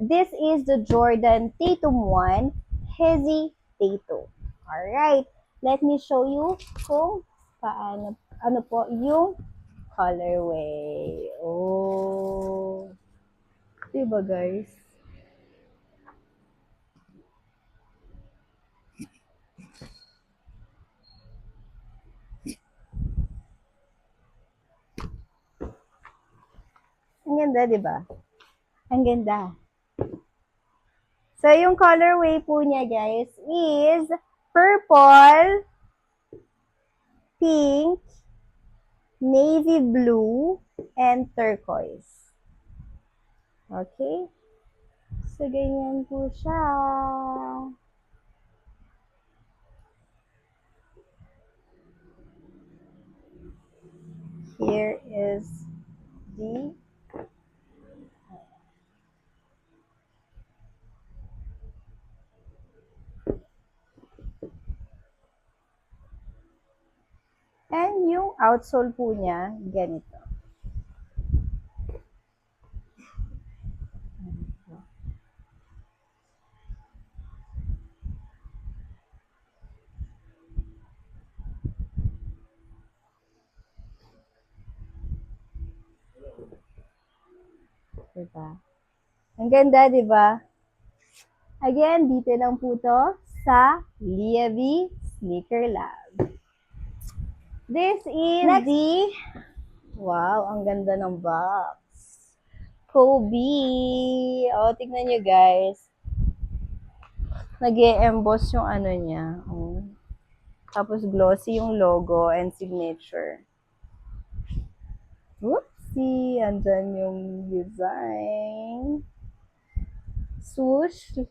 This is the Jordan Tatum 1 Hesitato. Alright, let me show you kung ano po yung colorway. Oh, diba guys? Ang ganda, diba? Ang ganda. So, yung colorway po niya, guys, is purple, pink, navy blue, and turquoise. Okay? So, ganyan po siya. Here is the and yung outsole po niya, ganito. Diba? Ang ganda, diba? Again, dito lang po to sa Liavi Sneaker Lab. This is wow, ang ganda ng box. Kobe. O, tignan nyo guys. Nag-e-emboss yung ano niya. Oh. Tapos glossy yung logo and signature. Whoopsie! Andyan yung design. Swoosh.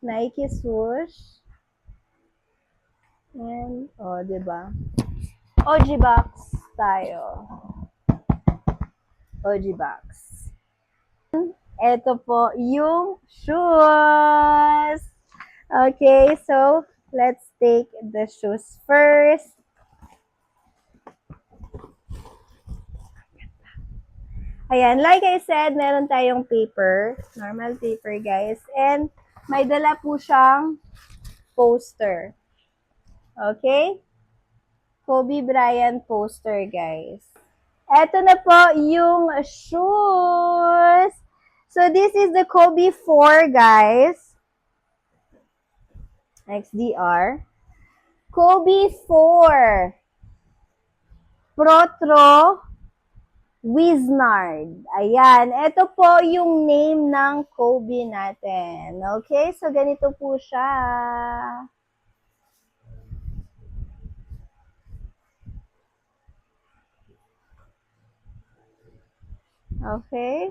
Nike swoosh. And, diba? OG box tayo. OG box. Ito po yung shoes. Okay, so let's take the shoes first. Ayan, like I said, meron tayong paper. Normal paper, guys. And may dala po siyang poster. Okay? Kobe Bryant poster, guys. Ito na po yung shoes. So, this is the Kobe 4, guys. XDR. Kobe 4. Protro Wiznard. Ayan. Ito po yung name ng Kobe natin. Okay? So, ganito po siya. Okay?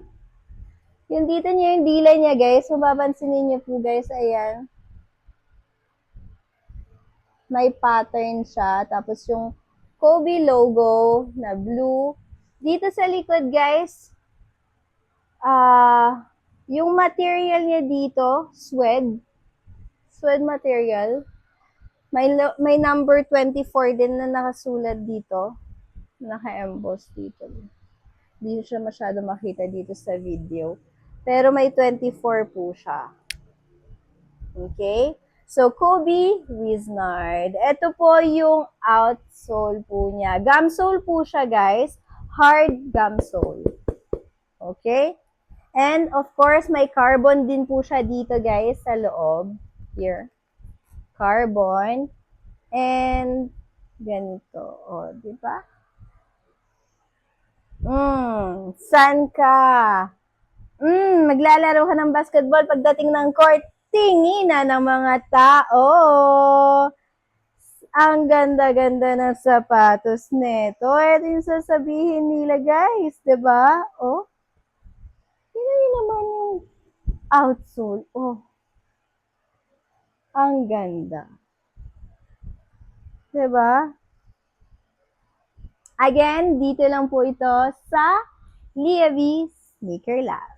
Yung dito niya, yung dila niya, guys. Mababansinin niyo po, guys. Ayan. May pattern siya. Tapos yung Kobe logo na blue. Dito sa likod, guys, yung material niya dito, suede material. May number 24 din na nakasulat dito. Naka-emboss dito. Hindi siya masyado makita dito sa video. Pero may 24 po siya. Okay? So, Kobe Wiznard. Ito po yung outsole po niya. Gum sole po siya, guys. Hard gum sole. Okay? And, of course, may carbon din po siya dito, guys, sa loob. Here. Carbon. And, ganito. O, di ba? Saan ka? Maglalaro ka ng basketball pagdating ng court. Tingina ng mga tao. Ang ganda-ganda ng sapatos nito. Ito yung sasabihin nila, guys. Diba? Oh. Tingnan nyo naman yung outsole. Oh. Ang ganda. Diba? Again, dito lang po ito sa Liavi Sneaker Lab.